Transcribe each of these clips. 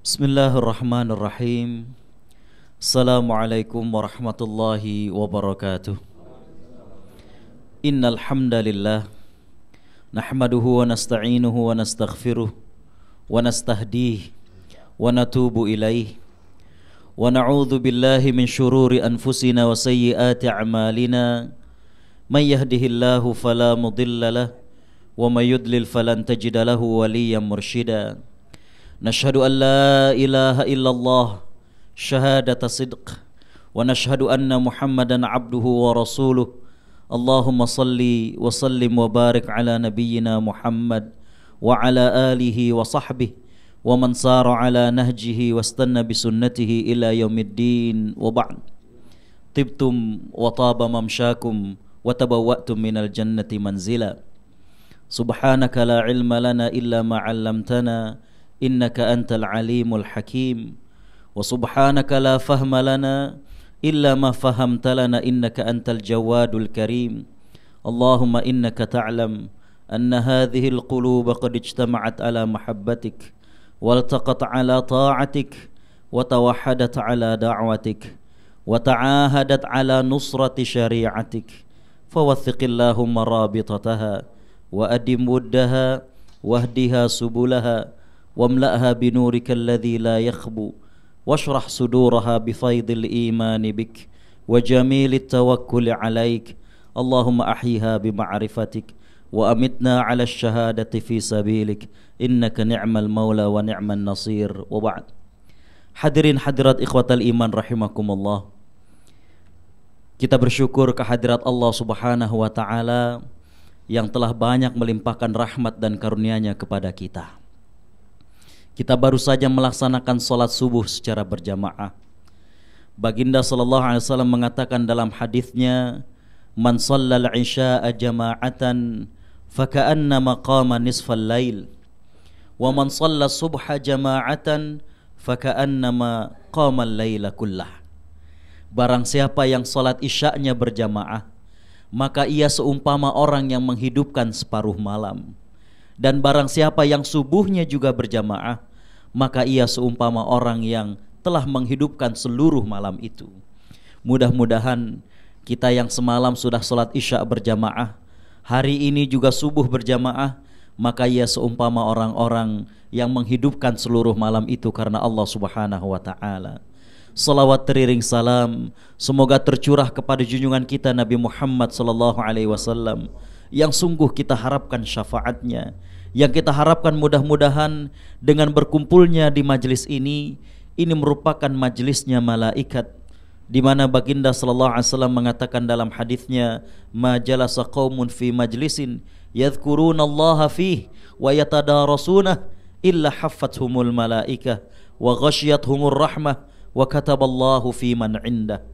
Bismillahirrahmanirrahim. Assalamualaikum warahmatullahi wabarakatuh. Innal hamdalillah nahmaduhu wa nasta'inuhu wa nastaghfiruh wa nastahdihi wa natubu ilaih wa na'udzu billahi min syururi anfusina wa sayyiati a'malina. May yahdihillahu fala mudilla lahu wa may yudlil falan tajida lahu waliyyan mursyida. Nashhadu an la ilaha illallah syahadata sidq wa nashhadu anna Muhammadan abduhu wa rasuluh. Allahumma salli wa sallim wa barik ala nabiyyina Muhammad wa ala alihi wa sahbihi wa man sara ala nahjihi wastanna bisunnatihi ila yaumiddin wa ba'd. Tibtum wa taba mamsyakum wa tabawwa'tum minal jannati manzila. Subhanaka la ilma lana illa ma 'allamtana innaka antal alimul hakim wa subhanaka la fahma lana illa ma fahamta lana innaka antal jawadul karim. Allahumma innaka ta'lam anna hadhihi alquluba qad ijtama'at ala mahabbatik waltaqat ala ta'atik wa tawahhadat ala da'watik wa ta'ahadat ala nusrati syari'atik fawathiqillahumma rabitataha wa adim wuddaha wahdiha subulaha wamla'ha binurika alladhi la yakhbu washrah suduraha bifaidil imani bik wa jamilit tawakkuli alaik. Allahumma ahyiha bima'rifatik wa amitna ala syahadati fi sabilik innaka ni'mal maula wa ni'man nasir wa ba'd. Hadirin hadirat ikhwatal iman rahimakumullah, kita bersyukur kehadirat Allah subhanahu wa ta'ala yang telah banyak melimpahkan rahmat dan karunia-Nya kepada kita. Kita baru saja melaksanakan salat subuh secara berjamaah. Baginda sallallahu alaihi wasallam mengatakan dalam hadisnya, "Man shallal isya'a jama'atan faka'annama qama nisfal lail, wa man shalla subha jama'atan faka'annama qama al-laila kullah." Barang siapa yang salat isya'nya berjamaah, maka ia seumpama orang yang menghidupkan separuh malam. Dan barang siapa yang subuhnya juga berjamaah, maka ia seumpama orang yang telah menghidupkan seluruh malam itu. Mudah-mudahan kita yang semalam sudah sholat isya berjamaah, hari ini juga subuh berjamaah, maka ia seumpama orang-orang yang menghidupkan seluruh malam itu karena Allah subhanahu wa ta'ala. Salawat teriring salam semoga tercurah kepada junjungan kita Nabi Muhammad sallallahu alaihi wasallam yang sungguh kita harapkan syafaatnya, yang kita harapkan mudah-mudahan dengan berkumpulnya di majelis ini merupakan majelisnya malaikat, di mana baginda sallallahu alaihi wasallam mengatakan dalam hadisnya, "Ma jalasa qaumun fi majlisin yadhkurunallaha fihi wa yatadarasuna illa haffathumul malaikah wa ghasyiyatuhumur rahmah wa kataballahu fi man indah."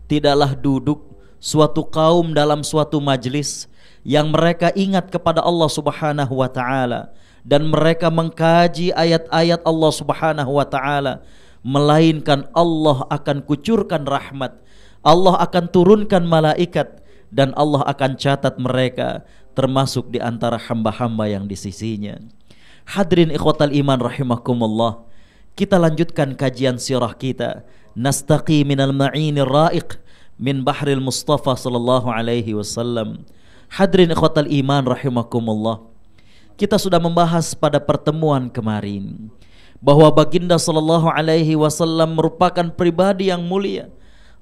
Tidaklah duduk suatu kaum dalam suatu majlis yang mereka ingat kepada Allah subhanahu wa ta'ala dan mereka mengkaji ayat-ayat Allah subhanahu wa ta'ala, melainkan Allah akan kucurkan rahmat, Allah akan turunkan malaikat, dan Allah akan catat mereka termasuk di antara hamba-hamba yang di sisinya. Hadirin ikhwatal iman rahimakumullah, kita lanjutkan kajian sirah kita, nastaqi minal ma'inir ra'iq min bahril Mustafa sallallahu alaihi wasallam. Hadirin ikhwatal iman rahimakumullah, kita sudah membahas pada pertemuan kemarin bahwa baginda sallallahu alaihi wasallam merupakan pribadi yang mulia.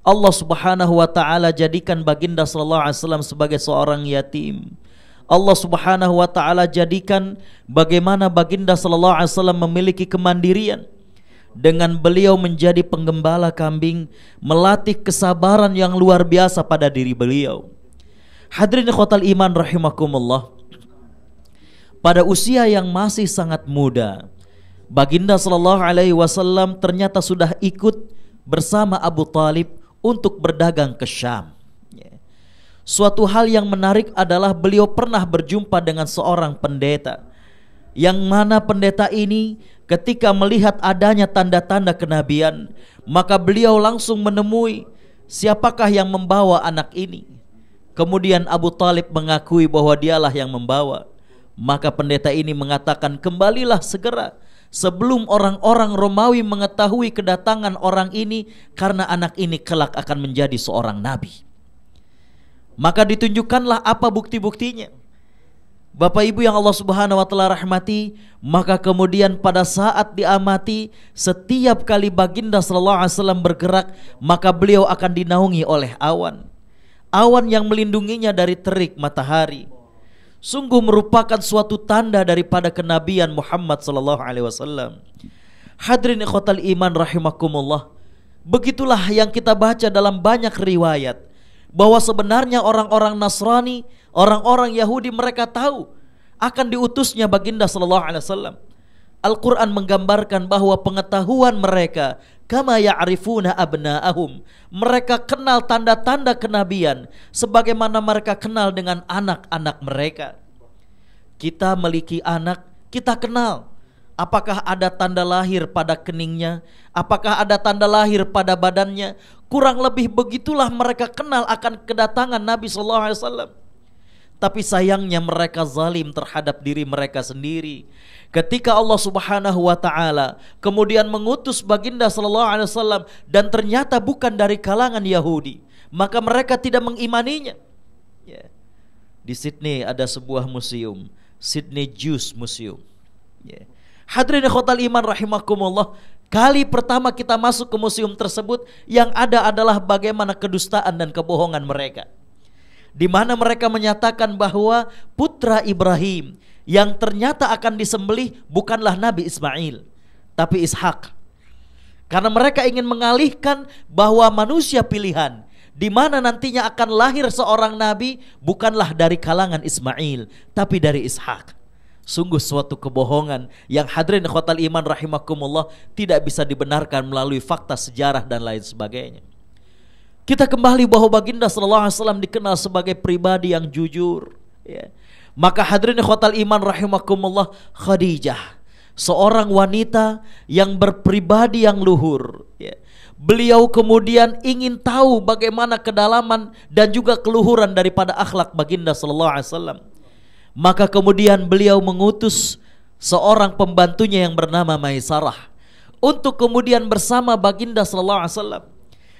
Allah subhanahu wa ta'ala jadikan baginda sallallahu alaihi wasallam sebagai seorang yatim. Allah subhanahu wa ta'ala jadikan bagaimana baginda sallallahu alaihi wasallam memiliki kemandirian. Dengan beliau menjadi penggembala kambing, melatih kesabaran yang luar biasa pada diri beliau. Hadirin ikhwatal iman rahimakumullah, pada usia yang masih sangat muda, baginda sallallahu alaihi wasallam ternyata sudah ikut bersama Abu Talib untuk berdagang ke Syam. Suatu hal yang menarik adalah beliau pernah berjumpa dengan seorang pendeta, yang mana pendeta ini ketika melihat adanya tanda-tanda kenabian, maka beliau langsung menemui siapakah yang membawa anak ini. Kemudian Abu Talib mengakui bahwa dialah yang membawa. Maka pendeta ini mengatakan, kembalilah segera sebelum orang-orang Romawi mengetahui kedatangan orang ini, karena anak ini kelak akan menjadi seorang nabi. Maka ditunjukkanlah apa bukti-buktinya. Bapak Ibu yang Allah Subhanahu wa taala rahmati, maka kemudian pada saat diamati, setiap kali baginda sallallahu alaihi wasallam bergerak, maka beliau akan dinaungi oleh awan. Awan yang melindunginya dari terik matahari. Sungguh merupakan suatu tanda daripada kenabian Muhammad sallallahu alaihi wasallam. Hadirin ikhwatal iman rahimakumullah. Begitulah yang kita baca dalam banyak riwayat, bahwa sebenarnya orang-orang Nasrani, orang-orang Yahudi, mereka tahu akan diutusnya baginda sallallahu alaihi wasallam. Al-Quran menggambarkan bahwa pengetahuan mereka kama ya'rifuna abna'ahum, mereka kenal tanda-tanda kenabian sebagaimana mereka kenal dengan anak-anak mereka. Kita memiliki anak, kita kenal apakah ada tanda lahir pada keningnya, apakah ada tanda lahir pada badannya. Kurang lebih begitulah mereka kenal akan kedatangan Nabi sallallahu alaihi wasallam. Tapi sayangnya mereka zalim terhadap diri mereka sendiri. Ketika Allah Subhanahu wa taala kemudian mengutus baginda sallallahu alaihi wasallam dan ternyata bukan dari kalangan Yahudi, maka mereka tidak mengimaninya. Ya. Di Sydney ada sebuah museum, Sydney Jews Museum. Ya. Hadirin ikhwatal iman rahimakumullah, kali pertama kita masuk ke museum tersebut, yang ada adalah bagaimana kedustaan dan kebohongan mereka. Di mana mereka menyatakan bahwa putra Ibrahim yang ternyata akan disembelih bukanlah Nabi Ismail, tapi Ishak. Karena mereka ingin mengalihkan bahwa manusia pilihan, di mana nantinya akan lahir seorang nabi, bukanlah dari kalangan Ismail, tapi dari Ishak. Sungguh suatu kebohongan yang hadirin ikhwatal iman rahimakumullah tidak bisa dibenarkan melalui fakta sejarah dan lain sebagainya. Kita kembali bahwa baginda sallallahu alaihi wasallam dikenal sebagai pribadi yang jujur, ya. Maka hadirin ikhwatal iman rahimakumullah, Khadijah, seorang wanita yang berpribadi yang luhur, ya. Beliau kemudian ingin tahu bagaimana kedalaman dan juga keluhuran daripada akhlak baginda sallallahu alaihi wasallam. Maka kemudian beliau mengutus seorang pembantunya yang bernama Maisarah untuk kemudian bersama baginda sallallahu alaihi wasallam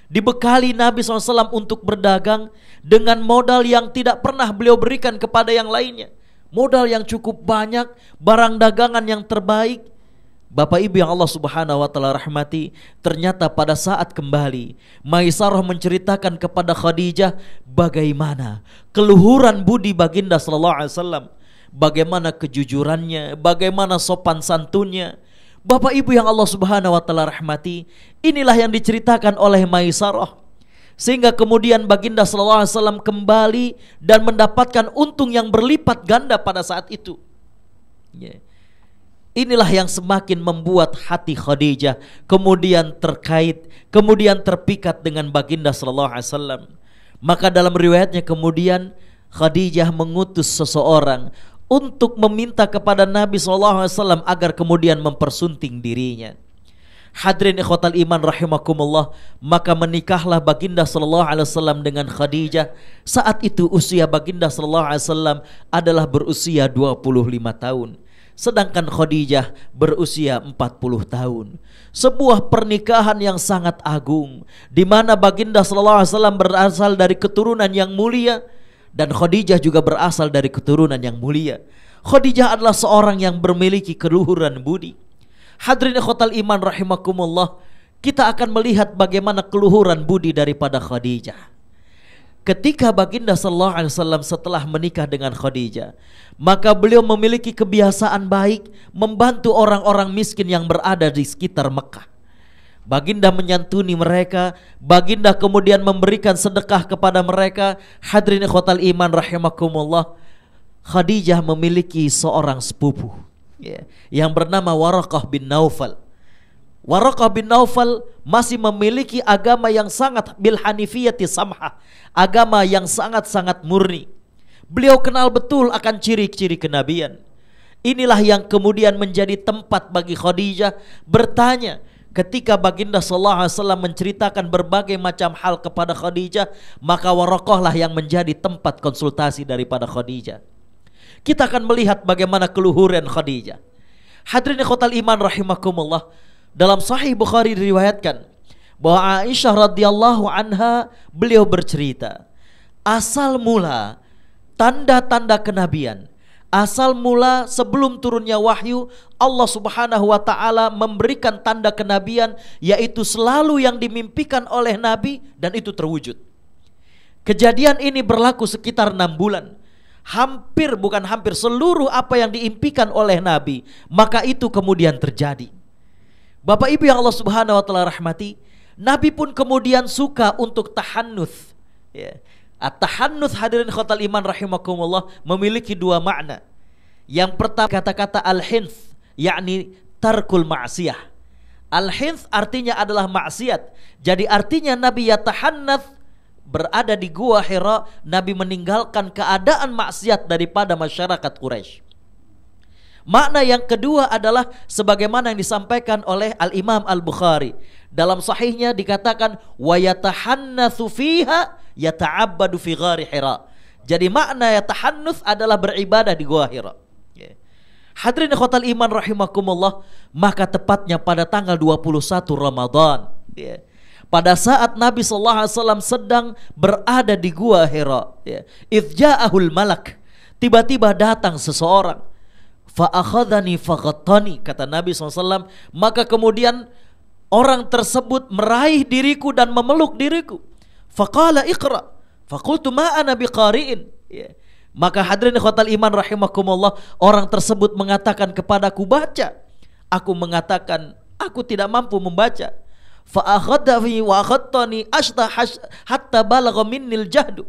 dibekali Nabi SAW untuk berdagang dengan modal yang tidak pernah beliau berikan kepada yang lainnya. Modal yang cukup banyak, barang dagangan yang terbaik. Bapak Ibu yang Allah Subhanahu wa taala rahmati, ternyata pada saat kembali, Maisarah menceritakan kepada Khadijah bagaimana keluhuran budi baginda sallallahu alaihi wasallam, bagaimana kejujurannya, bagaimana sopan santunnya. Bapak Ibu yang Allah Subhanahu wa taala rahmati, inilah yang diceritakan oleh Maisarah, sehingga kemudian baginda sallallahu alaihi wasallam kembali dan mendapatkan untung yang berlipat ganda pada saat itu. Yeah. Inilah yang semakin membuat hati Khadijah kemudian terkait, kemudian terpikat dengan baginda sallallahu alaihi wasallam. Maka dalam riwayatnya kemudian Khadijah mengutus seseorang untuk meminta kepada Nabi SAW agar kemudian mempersunting dirinya. Hadirin ikhwatal iman rahimakumullah, maka menikahlah baginda SAW dengan Khadijah. Saat itu usia baginda SAW adalah berusia 25 tahun, sedangkan Khadijah berusia 40 tahun. Sebuah pernikahan yang sangat agung, di mana baginda SAW berasal dari keturunan yang mulia, dan Khadijah juga berasal dari keturunan yang mulia. Khadijah adalah seorang yang memiliki keluhuran budi. Hadirin ikhwatal iman rahimakumullah, kita akan melihat bagaimana keluhuran budi daripada Khadijah. Ketika baginda sallallahu alaihi wasallam setelah menikah dengan Khadijah, maka beliau memiliki kebiasaan baik membantu orang-orang miskin yang berada di sekitar Mekah. Baginda menyantuni mereka, baginda kemudian memberikan sedekah kepada mereka. Hadirin ikhwatal iman rahimakumullah, Khadijah memiliki seorang sepupu, ya, yang bernama Waraqah bin Naufal. Waraqah bin Naufal masih memiliki agama yang sangat bil hanifiyati samha, agama yang sangat-sangat murni. Beliau kenal betul akan ciri-ciri kenabian. Inilah yang kemudian menjadi tempat bagi Khadijah bertanya. Ketika baginda sallallahu alaihi wasallam menceritakan berbagai macam hal kepada Khadijah, maka Waraqah lah yang menjadi tempat konsultasi daripada Khadijah. Kita akan melihat bagaimana keluhuran Khadijah. Hadirin ikhwatal iman rahimakumullah, dalam Sahih Bukhari diriwayatkan bahwa Aisyah radhiyallahu anha beliau bercerita, asal mula tanda-tanda kenabian, asal mula sebelum turunnya wahyu, Allah Subhanahu wa taala memberikan tanda kenabian, yaitu selalu yang dimimpikan oleh Nabi dan itu terwujud. Kejadian ini berlaku sekitar 6 bulan. Hampir, bukan hampir, seluruh apa yang diimpikan oleh Nabi, maka itu kemudian terjadi. Bapak Ibu yang Allah Subhanahu wa taala rahmati, Nabi pun kemudian suka untuk tahannuts. Ya. At-tahannuts, hadirin khotal iman rahimakumullah, memiliki 2 makna. Yang pertama kata-kata al-hinth, yakni tarkul ma'siyah. Al-hinth artinya adalah maksiat. Jadi artinya Nabi yatahannats, berada di Gua Hira, Nabi meninggalkan keadaan maksiat daripada masyarakat Quraisy. Makna yang kedua adalah sebagaimana yang disampaikan oleh Al-Imam Al-Bukhari. Dalam sahihnya dikatakan wa yatahannatsu fiha yata'abbadu fi ghari Hira. Jadi makna yatahannuts adalah beribadah di Gua Hira. Hadirin khotal iman rahimakumullah, maka tepatnya pada tanggal 21 Ramadan, pada saat Nabi SAW sedang berada di Gua Hira, idja'ahul malak, tiba-tiba datang seseorang, fa'akhadhani faghattani, kata Nabi SAW, maka kemudian orang tersebut meraih diriku dan memeluk diriku. Faqala iqra, faqultu ma ana biqari'in. Maka hadirin ikhwatal iman rahimakumullah, orang tersebut mengatakan kepadaku, baca. Aku mengatakan aku tidak mampu membaca. Fa akhadani wa akhadtani ashta hatta balagha minnil jahdu.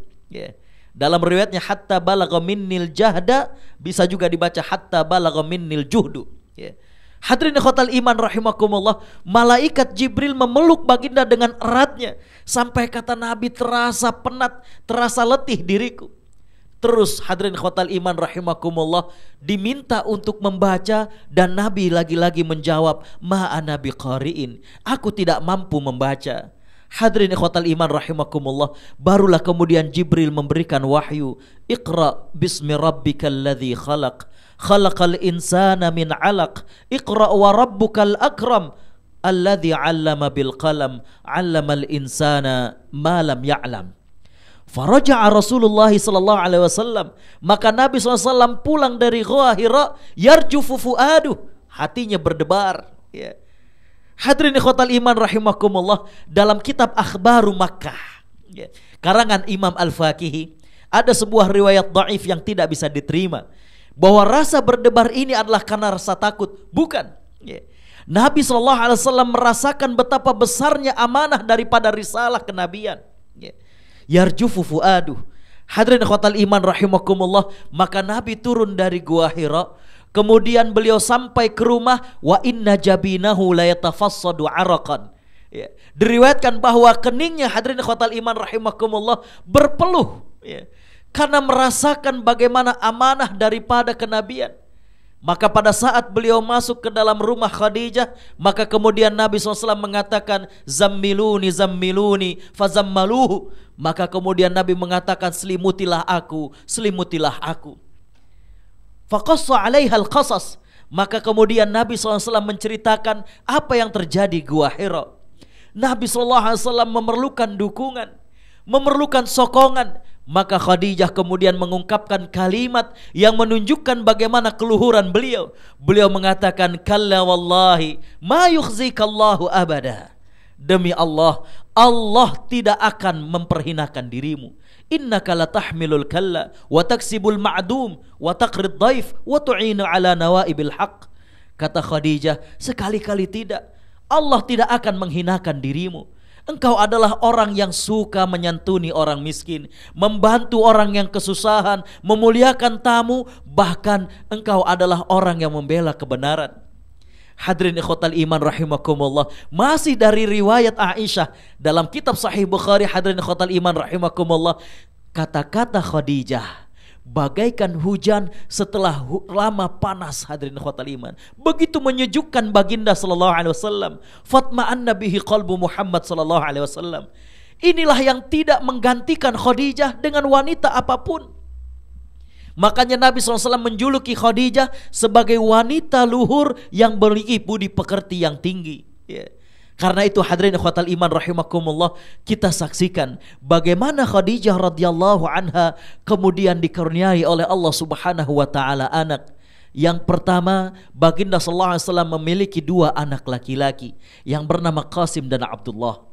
Dalam riwayatnya hatta balagha minnil jahda, bisa juga dibaca hatta balagha minnil juhdu. Hadirin ikhwatal iman rahimakumullah, malaikat Jibril memeluk baginda dengan eratnya sampai kata Nabi, terasa penat, terasa letih diriku. Terus hadirin ikhwatal iman rahimakumullah, diminta untuk membaca dan Nabi lagi-lagi menjawab, ma ana biqari'in, aku tidak mampu membaca. Hadirin ikhwatal iman rahimakumullah, barulah kemudian Jibril memberikan wahyu, iqra bismi rabbikal ladzi khalaq, khalaqal insana min 'alaq, iqra wa rabbukal akram, alladzi 'allama bil qalam, 'allamal insana ma lam ya'lam. Faraja'a Rasulullah sallallahu alaihi wasallam, maka Nabi SAW pulang dari Gua Hira, yarjufu fuaduh, hatinya berdebar. Hadirin ikhwatal iman rahimakumullah, dalam kitab Akhbaru Makkah, karangan Imam Al-Faqihi, ada sebuah riwayat dhaif yang tidak bisa diterima, bahwa rasa berdebar ini adalah karena rasa takut. Bukan. Nabi SAW merasakan betapa besarnya amanah daripada risalah kenabian. Yarjufu fuaduh. Hadirin ikhwatal iman rahimakumullah, maka Nabi turun dari Gua Hira, kemudian beliau sampai ke rumah, wa inna jabinahu la yatafassadu araqan. Diriwayatkan bahwa keningnya, hadirin ikhwatal iman rahimakumullah, berpeluh, karena merasakan bagaimana amanah daripada kenabian. Maka pada saat beliau masuk ke dalam rumah Khadijah, maka kemudian Nabi SAW mengatakan, zammiluni zammiluni fazammaluhu. Maka kemudian Nabi mengatakan, selimutilah aku, selimutilah aku. Faqassa 'alaihal qasas. Maka kemudian Nabi SAW menceritakan apa yang terjadi Gua Hira. Nabi SAW memerlukan dukungan, memerlukan sokongan. Maka Khadijah kemudian mengungkapkan kalimat yang menunjukkan bagaimana keluhuran beliau. Beliau mengatakan, kalla wallahi ma yukhzikallahu abada. Demi Allah, Allah tidak akan memperhinakan dirimu. Innaka latahmilul kalla wa taksibul ma'dum wa taqrid dhaif wa tu'inu ala nawaibil haq. Kata Khadijah, sekali-kali tidak. Allah tidak akan menghinakan dirimu. Engkau adalah orang yang suka menyantuni orang miskin, membantu orang yang kesusahan, memuliakan tamu, bahkan engkau adalah orang yang membela kebenaran. Hadirin ikhwatal iman rahimakumullah, masih dari riwayat Aisyah dalam kitab Sahih Bukhari, hadirin ikhwatal iman rahimakumullah, kata-kata Khadijah bagaikan hujan setelah lama panas. Hadirin ikhwatal iman, begitu menyejukkan baginda sallallahu alaihi wasallam. Fatma'anna bihi qalbu Muhammad sallallahu alaihi wasallam. Inilah yang tidak menggantikan Khadijah dengan wanita apapun. Makanya Nabi SAW menjuluki Khadijah sebagai wanita luhur yang memiliki budi pekerti yang tinggi. Ya. Karena itu hadirin ikhwatal iman rahimakumullah, kita saksikan bagaimana Khadijah radhiyallahu anha kemudian dikaruniai oleh Allah Subhanahu wa taala anak. Yang pertama, baginda sallallahu alaihi wasallam memiliki 2 anak laki-laki yang bernama Qasim dan Abdullah.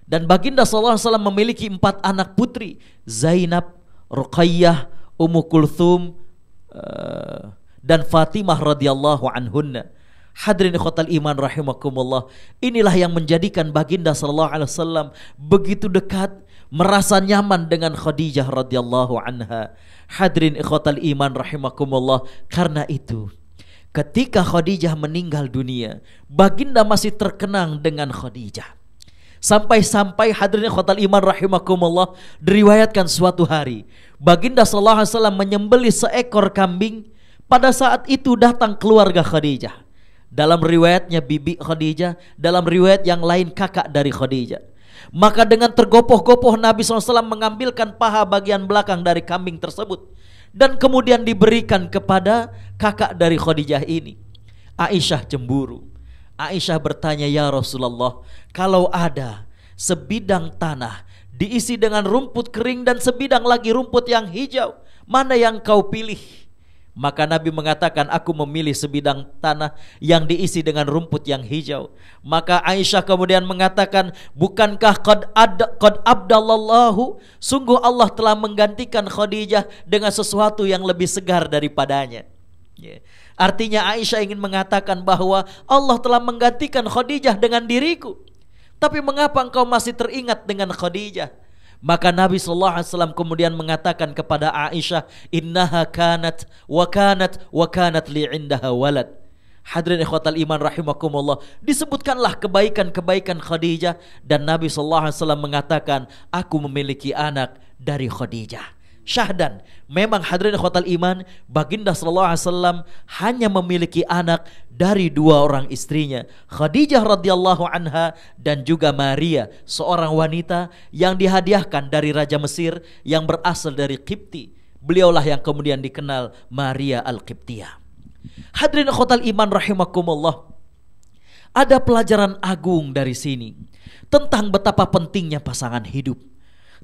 Dan baginda sallallahu alaihi wasallam memiliki 4 anak putri, Zainab, Ruqayyah, Ummu Kulthum, dan Fatimah radhiyallahu anhunna. Hadirin ikhwatal iman rahimakumullah, inilah yang menjadikan baginda sallallahu alaihi wasallam begitu dekat, merasa nyaman dengan Khadijah radhiyallahu anha. Hadirin ikhwatal iman rahimakumullah, karena itu ketika Khadijah meninggal dunia, baginda masih terkenang dengan Khadijah. Sampai-sampai hadirin ikhwatal iman rahimakumullah, diriwayatkan suatu hari baginda sallallahu alaihi wasallam menyembelih seekor kambing. Pada saat itu datang keluarga Khadijah. Dalam riwayatnya bibi Khadijah, dalam riwayat yang lain kakak dari Khadijah. Maka dengan tergopoh-gopoh Nabi SAW mengambilkan paha bagian belakang dari kambing tersebut dan kemudian diberikan kepada kakak dari Khadijah ini. Aisyah cemburu. Aisyah bertanya, ya Rasulullah, kalau ada sebidang tanah diisi dengan rumput kering dan sebidang lagi rumput yang hijau, mana yang kau pilih? Maka Nabi mengatakan, aku memilih sebidang tanah yang diisi dengan rumput yang hijau. Maka Aisyah kemudian mengatakan, bukankah qad abdallahu, sungguh Allah telah menggantikan Khadijah dengan sesuatu yang lebih segar daripadanya. Artinya Aisyah ingin mengatakan bahwa Allah telah menggantikan Khadijah dengan diriku. Tapi mengapa engkau masih teringat dengan Khadijah? Maka Nabi SAW kemudian mengatakan kepada Aisyah, innaha kanat wa kanat li indaha walad. Hadirin ikhwatal iman rahimakumullah, disebutkanlah kebaikan-kebaikan Khadijah dan Nabi SAW mengatakan, aku memiliki anak dari Khadijah. Syahdan, memang hadirin ikhwatal iman, baginda sallallahu alaihi wasallam hanya memiliki anak dari 2 orang istrinya, Khadijah radhiyallahu anha dan juga Maria, seorang wanita yang dihadiahkan dari Raja Mesir yang berasal dari Qibti. Beliaulah yang kemudian dikenal Maria Al-Qibtiyah. Hadirin ikhwatal iman rahimakumullah, ada pelajaran agung dari sini tentang betapa pentingnya pasangan hidup.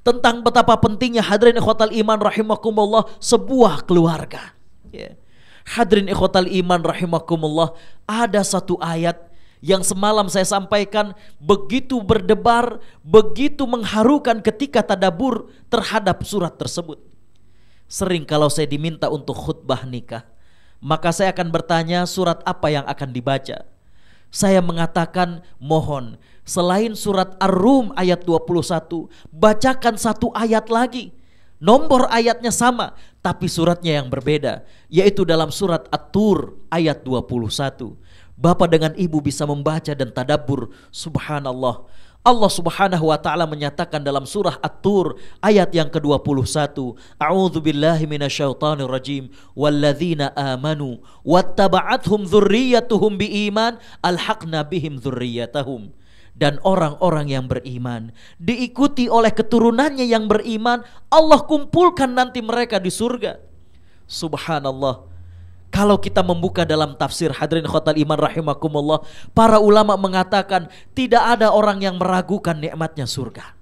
Tentang betapa pentingnya hadirin ikhwatal iman rahimakumullah sebuah keluarga. Hadirin ikhwatal iman rahimakumullah, ada satu ayat yang semalam saya sampaikan begitu berdebar, begitu mengharukan ketika tadabbur terhadap surat tersebut. Sering kalau saya diminta untuk khutbah nikah, maka saya akan bertanya surat apa yang akan dibaca. Saya mengatakan mohon selain surat Ar-Rum ayat 21, bacakan satu ayat lagi. Nomor ayatnya sama, tapi suratnya yang berbeda, yaitu dalam surat At-Tur ayat 21. Bapak dengan ibu bisa membaca dan tadabbur, subhanallah. Allah Subhanahu wa taala menyatakan dalam surah At-Tur ayat yang ke-21, A'udzu billahi minasyaitonir rajim, walladzina amanu wattaba'athum dzurriyyatuhum biiman alhaqna bihim dzurriyyatahum. Dan orang-orang yang beriman diikuti oleh keturunannya yang beriman, Allah kumpulkan nanti mereka di surga. Subhanallah. Kalau kita membuka dalam tafsir, hadirin khotal iman rahimakumullah, para ulama mengatakan tidak ada orang yang meragukan nikmatnya surga.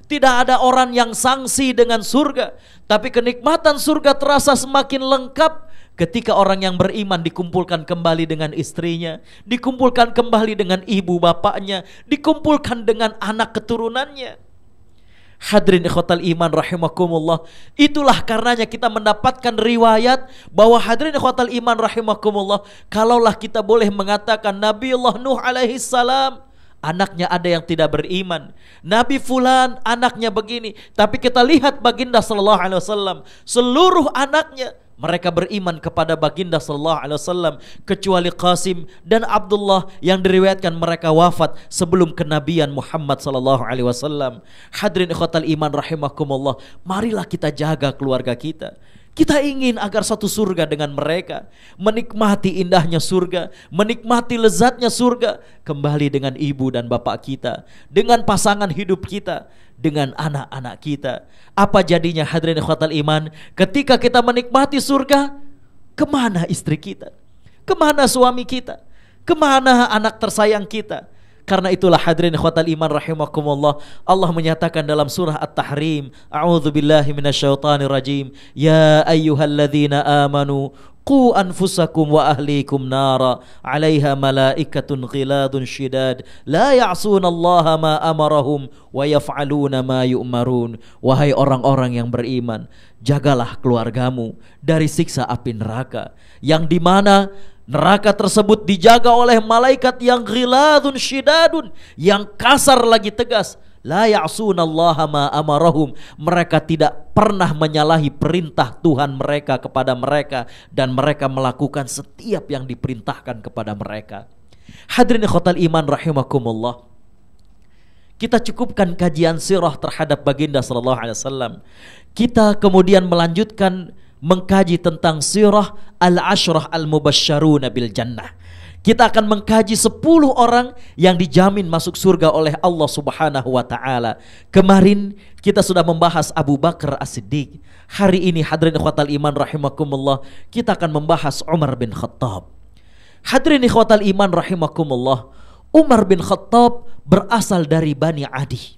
Tidak ada orang yang sangsi dengan surga, tapi kenikmatan surga terasa semakin lengkap ketika orang yang beriman dikumpulkan kembali dengan istrinya, dikumpulkan kembali dengan ibu bapaknya, dikumpulkan dengan anak keturunannya. Hadirin ikhwatal iman rahimakumullah, itulah karenanya kita mendapatkan riwayat bahwa hadirin ikhwatal iman rahimakumullah, kalaulah kita boleh mengatakan Nabiullah Nuh alaihi salam anaknya ada yang tidak beriman, Nabi fulan anaknya begini, tapi kita lihat baginda sallallahu alaihi wasallam seluruh anaknya mereka beriman kepada baginda sallallahu alaihi wasallam, kecuali Qasim dan Abdullah yang diriwayatkan mereka wafat sebelum kenabian Muhammad sallallahu alaihi wasallam. Hadirin ikhwatal iman rahimakumullah, marilah kita jaga keluarga kita. Kita ingin agar satu surga dengan mereka, menikmati indahnya surga, menikmati lezatnya surga, kembali dengan ibu dan bapak kita, dengan pasangan hidup kita, dengan anak-anak kita. Apa jadinya hadirin ikhwatal iman ketika kita menikmati surga? Kemana istri kita? Kemana suami kita? Kemana anak tersayang kita? Karena itulah hadirin ikhwatal iman rahimakumullah, Allah menyatakan dalam surah At-Tahrim, a'udzubillahi minasyaitonir rajim, ya ayyuhalladzina amanu qu anfusakum wa ahlikum nara 'alaiha malaikatun ghiladun syidad la ya'sunallaha ma amarahum wa yaf'aluna ma yu'marun. Wahai orang-orang yang beriman, jagalah keluargamu dari siksa api neraka, yang dimana neraka tersebut dijaga oleh malaikat yang ghiladun syidadun, yang kasar lagi tegas. La ya'sunallaha ma amarahum, mereka tidak pernah menyalahi perintah Tuhan mereka kepada mereka, dan mereka melakukan setiap yang diperintahkan kepada mereka. Hadirin ikhwatal iman rahimakumullah, kita cukupkan kajian sirah terhadap baginda sallallahu alaihi wasallam. Kita kemudian melanjutkan mengkaji tentang sirah al-ashrah al-mubasysyaruna bil jannah. Kita akan mengkaji 10 orang yang dijamin masuk surga oleh Allah Subhanahu wa taala. Kemarin kita sudah membahas Abu Bakar As-Siddiq. Hari ini hadirin ikhwatal iman rahimakumullah, kita akan membahas Umar bin Khattab. Hadirin ikhwatal iman rahimakumullah, Umar bin Khattab berasal dari Bani Adi.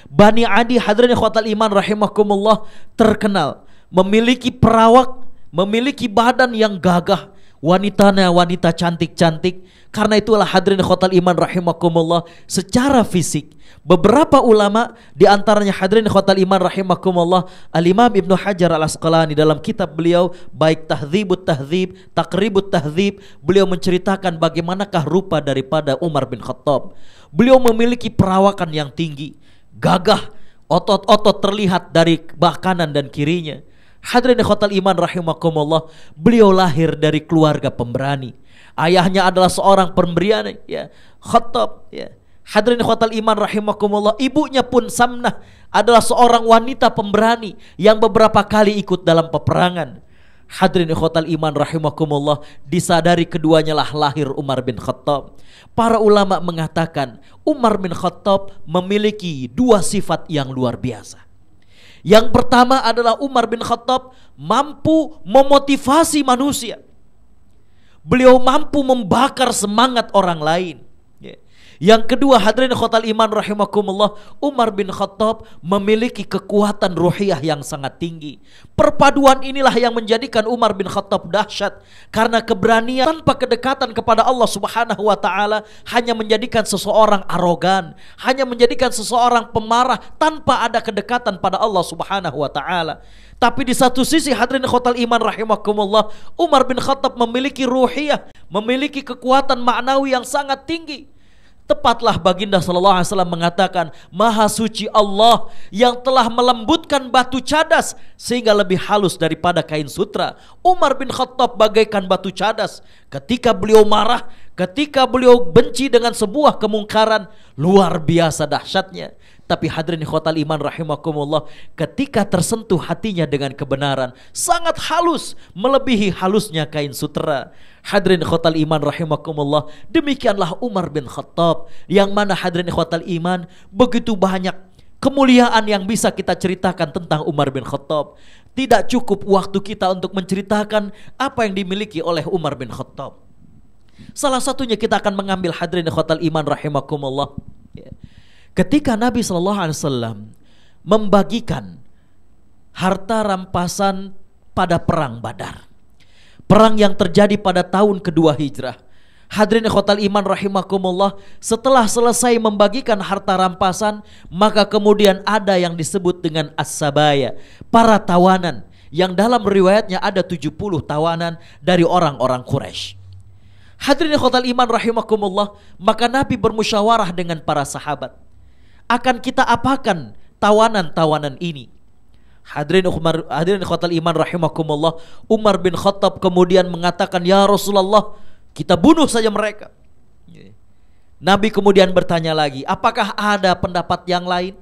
Bani Adi hadirin ikhwatal iman rahimakumullah terkenal memiliki perawak, memiliki badan yang gagah, wanitanya wanita cantik-cantik. Karena itulah hadirin ikhwatal iman rahimakumullah, secara fisik beberapa ulama, di antaranya hadirin ikhwatal iman rahimakumullah Al-Imam Ibnu Hajar Al-Asqalani dalam kitab beliau baik Tahdzibut Tahdzib, Taqribut Tahdzib, beliau menceritakan bagaimanakah rupa daripada Umar bin Khattab. Beliau memiliki perawakan yang tinggi, gagah, otot-otot terlihat dari bah kanan dan kirinya. Hadirin ikhwatal iman rahimakumullah, beliau lahir dari keluarga pemberani. Ayahnya adalah seorang pemberani, ya, Khattab, ya. Hadirin ikhwatal iman rahimakumullah, ibunya pun Samnah adalah seorang wanita pemberani yang beberapa kali ikut dalam peperangan. Hadirin ikhwatal iman rahimakumullah, disadari keduanya lah lahir Umar bin Khattab. Para ulama mengatakan Umar bin Khattab memiliki 2 sifat yang luar biasa. Yang pertama adalah Umar bin Khattab mampu memotivasi manusia. Beliau mampu membakar semangat orang lain. Yang kedua hadirin ikhwatal iman rahimakumullah, Umar bin Khattab memiliki kekuatan ruhiyah yang sangat tinggi. Perpaduan inilah yang menjadikan Umar bin Khattab dahsyat, karena keberanian tanpa kedekatan kepada Allah Subhanahu wa taala hanya menjadikan seseorang arogan, hanya menjadikan seseorang pemarah tanpa ada kedekatan pada Allah Subhanahu wa taala. Tapi di satu sisi hadirin ikhwatal iman rahimakumullah, Umar bin Khattab memiliki ruhiyah, memiliki kekuatan maknawi yang sangat tinggi. Tepatlah baginda sallallahu alaihi wasallam mengatakan, Maha suci Allah yang telah melembutkan batu cadas sehingga lebih halus daripada kain sutra. Umar bin Khattab bagaikan batu cadas. Ketika beliau marah, ketika beliau benci dengan sebuah kemungkaran, luar biasa dahsyatnya. Tapi hadirin ikhwatal iman rahimakumullah, ketika tersentuh hatinya dengan kebenaran, sangat halus, melebihi halusnya kain sutra. Hadirin ikhwatal iman rahimakumullah, demikianlah Umar bin Khattab, yang mana hadirin ikhwatal iman, begitu banyak kemuliaan yang bisa kita ceritakan tentang Umar bin Khattab. Tidak cukup waktu kita untuk menceritakan apa yang dimiliki oleh Umar bin Khattab. Salah satunya kita akan mengambil hadirin ikhwatal iman rahimakumullah, ketika Nabi SAW membagikan harta rampasan pada perang Badar, perang yang terjadi pada tahun kedua hijrah. Hadirin ikhwatal iman rahimakumullah, setelah selesai membagikan harta rampasan, maka kemudian ada yang disebut dengan as-sabaya, para tawanan, yang dalam riwayatnya ada 70 tawanan dari orang-orang Quraisy. Hadirin ikhwatal iman rahimakumullah, maka Nabi bermusyawarah dengan para sahabat, akan kita apakan tawanan-tawanan ini? Hadirin ikhwatal iman rahimakumullah, Umar bin Khattab kemudian mengatakan, ya Rasulullah, kita bunuh saja mereka. Nabi kemudian bertanya lagi, apakah ada pendapat yang lain?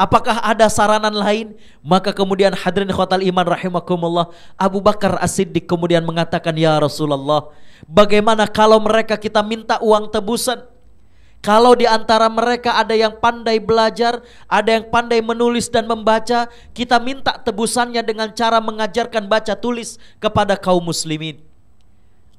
Apakah ada saranan lain? Maka kemudian hadirin ikhwatal iman rahimakumullah, Abu Bakar As-Siddiq kemudian mengatakan, ya Rasulullah, bagaimana kalau mereka kita minta uang tebusan? Kalau di antara mereka ada yang pandai belajar, ada yang pandai menulis dan membaca, kita minta tebusannya dengan cara mengajarkan baca tulis kepada kaum muslimin.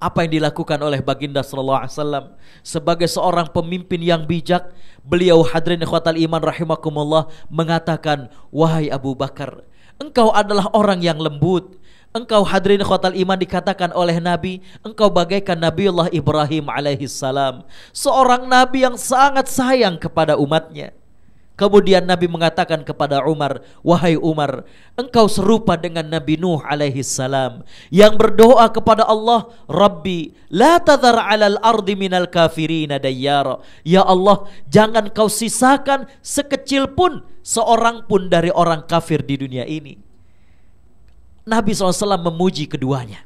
Apa yang dilakukan oleh baginda sallallahu alaihi wasallam sebagai seorang pemimpin yang bijak? Beliau hadirin ikhwatal iman rahimakumullah mengatakan, wahai Abu Bakar, engkau adalah orang yang lembut. Engkau hadirin ikhwatal iman dikatakan oleh Nabi, engkau bagaikan Nabiullah Ibrahim alaihissalam, seorang Nabi yang sangat sayang kepada umatnya. Kemudian Nabi mengatakan kepada Umar, wahai Umar, engkau serupa dengan Nabi Nuh alaihissalam yang berdoa kepada Allah, Rabbi la tadhar alal ardi minal kafirina dayyara. Ya Allah, jangan kau sisakan sekecil pun seorang pun dari orang kafir di dunia ini. Nabi SAW memuji keduanya.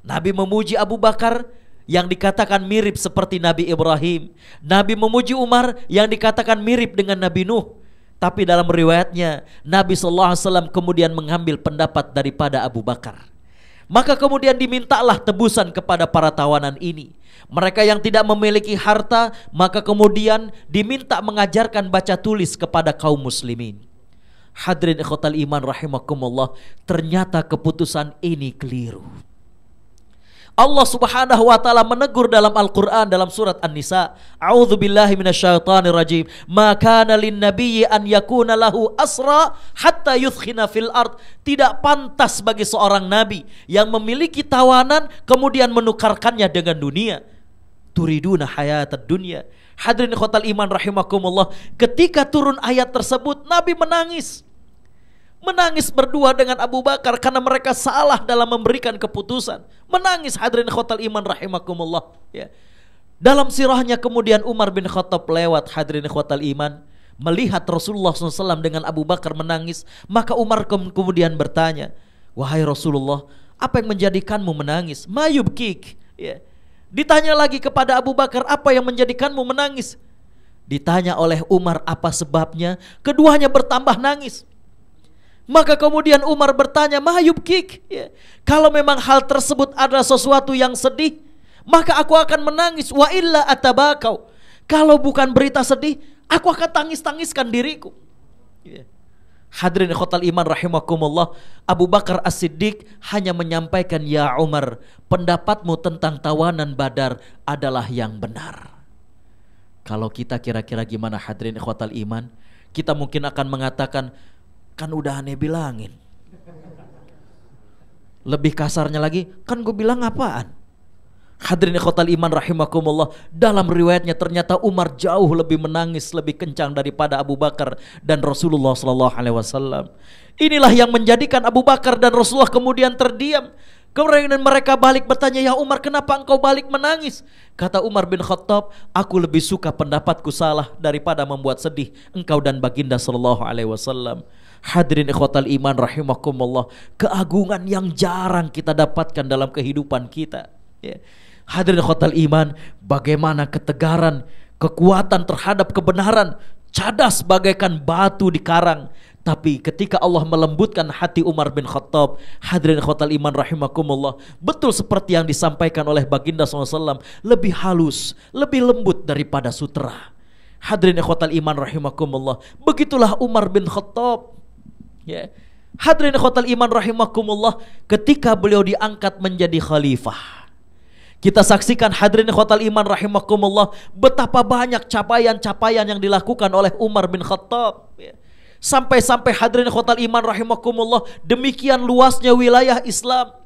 Nabi memuji Abu Bakar yang dikatakan mirip seperti Nabi Ibrahim. Nabi memuji Umar yang dikatakan mirip dengan Nabi Nuh. Tapi dalam riwayatnya Nabi SAW kemudian mengambil pendapat daripada Abu Bakar. Maka kemudian dimintalah tebusan kepada para tawanan ini. Mereka yang tidak memiliki harta, maka kemudian diminta mengajarkan baca tulis kepada kaum muslimin. Hadirin ikhwatal iman rahimakumullah, ternyata keputusan ini keliru. Allah Subhanahu wa taala menegur dalam Al-Qur'an dalam surat An-Nisa, a'udzubillahi minasyaitonir rajim, ma kana lin-nabiyyi an yakuna lahu asra hatta yuthkhina fil ard. Tidak pantas bagi seorang nabi yang memiliki tawanan kemudian menukarkannya dengan dunia. Turiduna hayatad dunya. Hadirin ikhwatal iman rahimakumullah, ketika turun ayat tersebut Nabi menangis. Menangis berdua dengan Abu Bakar karena mereka salah dalam memberikan keputusan. Menangis hadirin ikhwatal iman rahimakumullah, ya. Dalam sirahnya kemudian Umar bin Khattab lewat hadirin ikhwatal iman, melihat Rasulullah SAW dengan Abu Bakar menangis. Maka Umar kemudian bertanya, wahai Rasulullah, apa yang menjadikanmu menangis? Ma yubkik, ya. Ditanya lagi kepada Abu Bakar, apa yang menjadikanmu menangis? Ditanya oleh Umar apa sebabnya, keduanya bertambah nangis. Maka kemudian Umar bertanya, ma yubkik, ya. Kalau memang hal tersebut adalah sesuatu yang sedih, maka aku akan menangis. Wa illa atabakau. Kalau bukan berita sedih, aku akan tangis-tangiskan diriku, ya. Hadirin ikhwatal iman rahimakumullah, Abu Bakar As-Siddiq hanya menyampaikan, ya Umar, pendapatmu tentang tawanan Badar adalah yang benar. Kalau kita kira-kira gimana hadirin ikhwatal iman? Kita mungkin akan mengatakan, kan udah aneh bilangin. Lebih kasarnya lagi, kan gue bilang apaan? Hadirin ikhwatal iman rahimakumullah, dalam riwayatnya ternyata Umar jauh lebih menangis, lebih kencang daripada Abu Bakar dan Rasulullah SAW. Inilah yang menjadikan Abu Bakar dan Rasulullah kemudian terdiam. Kemudian mereka balik bertanya, ya Umar, kenapa engkau balik menangis? Kata Umar bin Khattab, aku lebih suka pendapatku salah daripada membuat sedih engkau dan baginda SAW. Hadirin ikhwatal iman rahimakumullah, keagungan yang jarang kita dapatkan dalam kehidupan kita, ya. Hadirin ikhwatal iman, bagaimana ketegaran, kekuatan terhadap kebenaran, cadas bagaikan batu di karang. Tapi ketika Allah melembutkan hati Umar bin Khattab, hadirin ikhwatal iman rahimakumullah, betul seperti yang disampaikan oleh baginda SAW, lebih halus, lebih lembut daripada sutera. Hadirin ikhwatal iman rahimakumullah, begitulah Umar bin Khattab, ya. Hadirin ikhwatal iman rahimakumullah, ketika beliau diangkat menjadi khalifah, kita saksikan hadirin ikhwatal iman rahimakumullah, betapa banyak capaian-capaian yang dilakukan oleh Umar bin Khattab, ya. Sampai-sampai hadirin ikhwatal iman rahimakumullah, demikian luasnya wilayah Islam.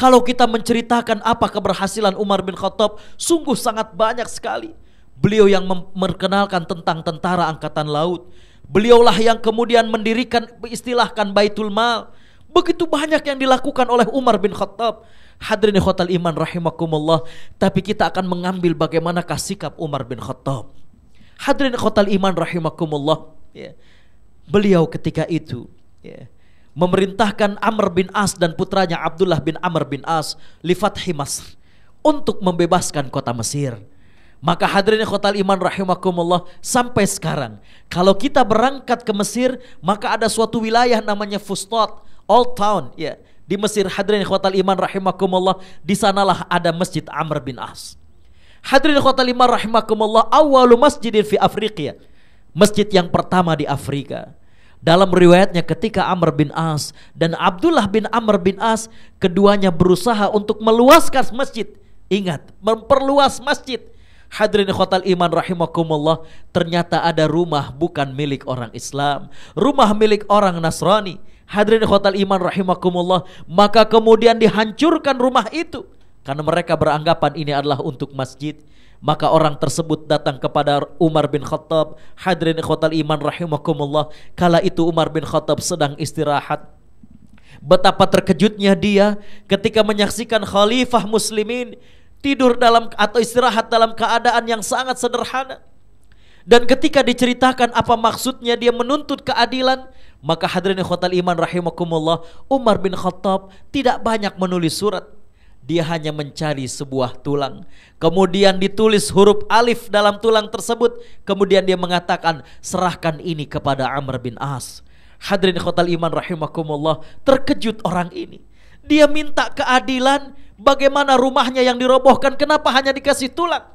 Kalau kita menceritakan apa keberhasilan Umar bin Khattab, sungguh sangat banyak sekali. Beliau yang memperkenalkan tentang tentara angkatan laut. Beliaulah yang kemudian mendirikan, istilahkan Baitul Mal. Begitu banyak yang dilakukan oleh Umar bin Khattab. Hadirin ikhwatal iman rahimakumullah, tapi kita akan mengambil bagaimanakah sikap Umar bin Khattab. Hadirin ikhwatal iman rahimakumullah, ya. Beliau ketika itu, ya, memerintahkan Amr bin As dan putranya Abdullah bin Amr bin As li fathi Masr, untuk membebaskan kota Mesir. Maka hadirin ikhwatal iman rahimakumullah, sampai sekarang kalau kita berangkat ke Mesir, maka ada suatu wilayah namanya Fustat, Old Town ya. Di Mesir hadirin ikhwatal iman rahimakumullah, di sanalah ada Masjid Amr bin As. Hadirin ikhwatal iman rahimakumullah, awwalu masjidin fi Afrika. Masjid yang pertama di Afrika. Dalam riwayatnya ketika Amr bin As dan Abdullah bin Amr bin As, keduanya berusaha untuk meluaskan masjid. Ingat, memperluas masjid. Hadirin ikhwatal iman rahimakumullah, ternyata ada rumah bukan milik orang Islam, rumah milik orang Nasrani. Hadirin ikhwatal iman rahimakumullah, maka kemudian dihancurkan rumah itu karena mereka beranggapan ini adalah untuk masjid. Maka orang tersebut datang kepada Umar bin Khattab. Hadirin ikhwatal iman rahimakumullah, kala itu Umar bin Khattab sedang istirahat. Betapa terkejutnya dia ketika menyaksikan khalifah muslimin tidur dalam atau istirahat dalam keadaan yang sangat sederhana. Dan ketika diceritakan apa maksudnya dia menuntut keadilan, maka hadirin ikhwatal iman rahimakumullah, Umar bin Khattab tidak banyak menulis surat. Dia hanya mencari sebuah tulang, kemudian ditulis huruf alif dalam tulang tersebut, kemudian dia mengatakan, serahkan ini kepada Amr bin As. Hadirin ikhwatal iman rahimakumullah, terkejut orang ini. Dia minta keadilan, bagaimana rumahnya yang dirobohkan, kenapa hanya dikasih tulang?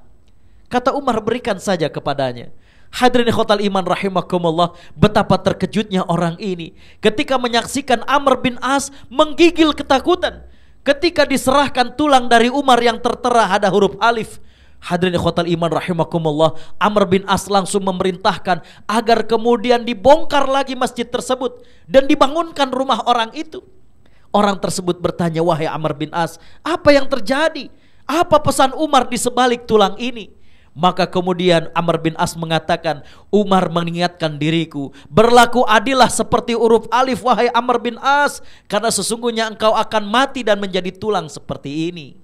Kata Umar, berikan saja kepadanya. Hadirin ikhwatal iman rahimakumullah, betapa terkejutnya orang ini ketika menyaksikan Amr bin As menggigil ketakutan ketika diserahkan tulang dari Umar yang tertera ada huruf alif. Hadirin ikhwatal iman rahimakumullah, Amr bin As langsung memerintahkan agar kemudian dibongkar lagi masjid tersebut dan dibangunkan rumah orang itu. Orang tersebut bertanya, wahai Amr bin As, apa yang terjadi? Apa pesan Umar di sebalik tulang ini? Maka kemudian Amr bin As mengatakan, Umar mengingatkan diriku, berlaku adillah seperti huruf alif wahai Amr bin As, karena sesungguhnya engkau akan mati dan menjadi tulang seperti ini.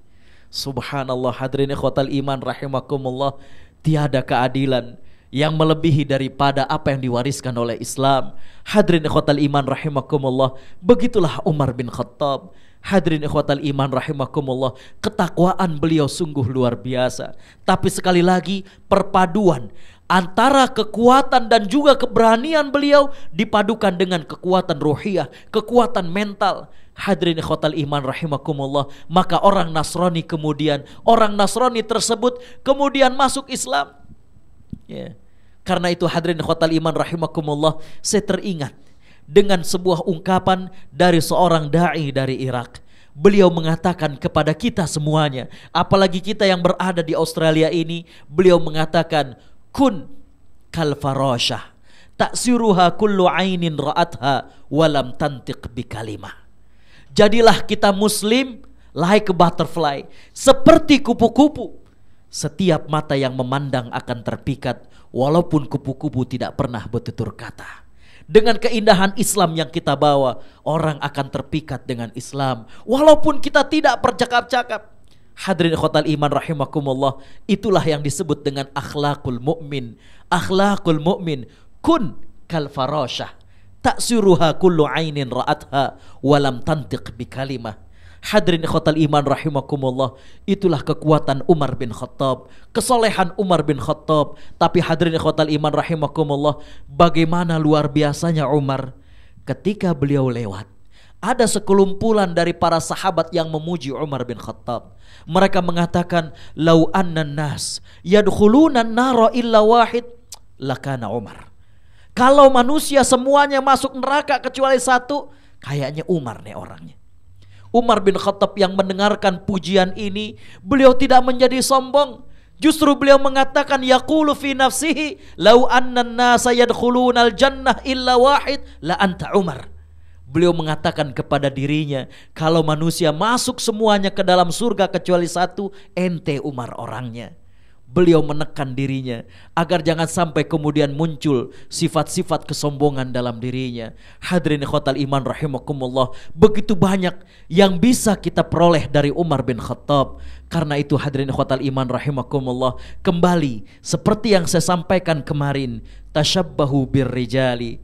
Subhanallah, hadirin ikhwatal iman rahimakumullah, tiada keadilan yang melebihi daripada apa yang diwariskan oleh Islam. Hadirin ikhwatal iman rahimakumullah, begitulah Umar bin Khattab. Hadirin ikhwatal iman rahimakumullah, ketakwaan beliau sungguh luar biasa. Tapi sekali lagi, perpaduan antara kekuatan dan juga keberanian beliau dipadukan dengan kekuatan ruhiyah, kekuatan mental. Hadirin ikhwatal iman rahimakumullah, maka orang Nasrani tersebut kemudian masuk Islam. Ya. Karena itu hadirin ikhwatal iman rahimakumullah, saya teringat dengan sebuah ungkapan dari seorang dai dari Irak. Beliau mengatakan kepada kita semuanya, apalagi kita yang berada di Australia ini, beliau mengatakan, kun kal farashah ta'siruha kullu ainin ra'atha walam tantiq bi kalimah. Jadilah kita muslim like a butterfly, seperti kupu-kupu. Setiap mata yang memandang akan terpikat, walaupun kupu-kupu tidak pernah bertutur kata. Dengan keindahan Islam yang kita bawa, orang akan terpikat dengan Islam, walaupun kita tidak bercakap-cakap. Hadirin ikhwatal iman rahimakumullah, itulah yang disebut dengan akhlakul mu'min. Akhlakul mu'min, kun kal farashah ta'siruha kullu ainin ra'atha walam tantiq bi kalimah. Hadirin ikhwatal iman rahimakumullah, itulah kekuatan Umar bin Khattab, kesolehan Umar bin Khattab. Tapi hadirin ikhwatal iman rahimakumullah, bagaimana luar biasanya Umar ketika beliau lewat. Ada sekelumpulan dari para sahabat yang memuji Umar bin Khattab. Mereka mengatakan, lau annan nas yadkhuluna an-nara illa wahid lakana Umar. Kalau manusia semuanya masuk neraka kecuali satu, kayaknya Umar nih orangnya. Umar bin Khattab yang mendengarkan pujian ini, beliau tidak menjadi sombong. Justru beliau mengatakan, yaqulu fi nafsihi lau annan nasa yadkhulunal jannah illa wahid la anta Umar. Beliau mengatakan kepada dirinya, kalau manusia masuk semuanya ke dalam surga kecuali satu, ente Umar orangnya. Beliau menekan dirinya agar jangan sampai kemudian muncul sifat-sifat kesombongan dalam dirinya. Hadirin ikhwatal iman rahimakumullah, begitu banyak yang bisa kita peroleh dari Umar bin Khattab. Karena itu hadirin ikhwatal iman rahimakumullah, kembali seperti yang saya sampaikan kemarin, tashabbahu birrijali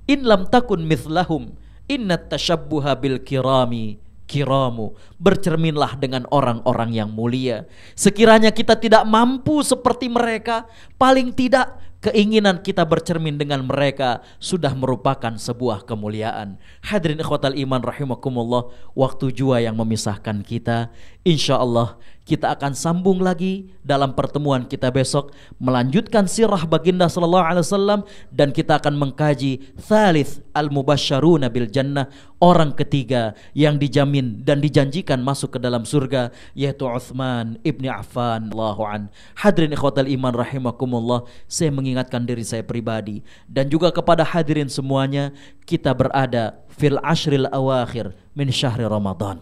in lam takun mithlahum innat tashabbuha bil kirami kiramu. Bercerminlah dengan orang-orang yang mulia. Sekiranya kita tidak mampu seperti mereka, paling tidak keinginan kita bercermin dengan mereka sudah merupakan sebuah kemuliaan. Hadirin ikhwatal iman rahimakumullah, waktu jua yang memisahkan kita. Insya Allah kita akan sambung lagi dalam pertemuan kita besok, melanjutkan sirah baginda sallallahu alaihi wasallam, dan kita akan mengkaji thalith al-mubasysyaruna bil jannah, orang ketiga yang dijamin dan dijanjikan masuk ke dalam surga, yaitu Utsman ibni Affan Allahu an. Hadirin ikhwatal iman rahimakumullah, saya mengingatkan diri saya pribadi dan juga kepada hadirin semuanya, kita berada fil ashril awakhir min syahri Ramadan.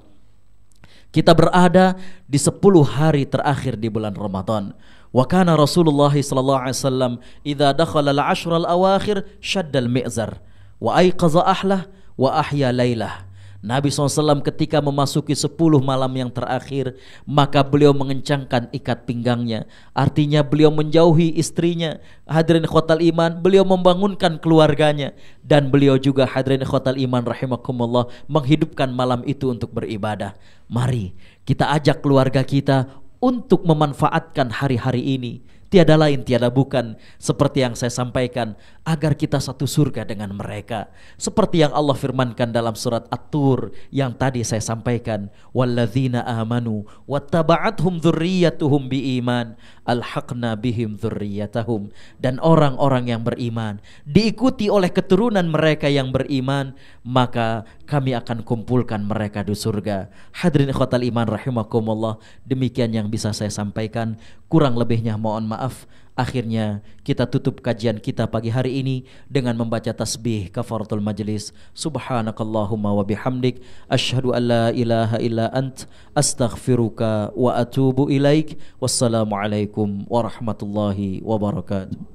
Kita berada di 10 hari terakhir di bulan Ramadan. Wa kana Rasulullah sallallahu alaihi wasallam idza dakhala al-ashr al-awakhir shadda al-mi'zar wa ayqaza ahlah wa ahya lailah. Nabi SAW ketika memasuki 10 malam yang terakhir, maka beliau mengencangkan ikat pinggangnya. Artinya beliau menjauhi istrinya. Hadirin ikhwatal iman, beliau membangunkan keluarganya. Dan beliau juga, hadirin ikhwatal iman rahimakumullah, menghidupkan malam itu untuk beribadah. Mari kita ajak keluarga kita untuk memanfaatkan hari-hari ini. Tiada lain, tiada bukan, seperti yang saya sampaikan, agar kita satu surga dengan mereka. Seperti yang Allah firmankan dalam surat At-Tur yang tadi saya sampaikan, walladzina amanu wattaba'athum dzurriyyatuhum biiman alhaqna bihim dzurriyyatahum. Dan orang-orang yang beriman diikuti oleh keturunan mereka yang beriman, maka kami akan kumpulkan mereka di surga. Hadirin ikhwatal iman rahimakumullah, demikian yang bisa saya sampaikan, kurang lebihnya mohon maaf. Akhirnya kita tutup kajian kita pagi hari ini dengan membaca tasbih kafaratul majlis. Subhanakallahumma wa bihamdik, asyhadu an la ilaha illa ant, astaghfiruka wa atubu ilaik. Wassalamualaikum warahmatullahi wabarakatuh.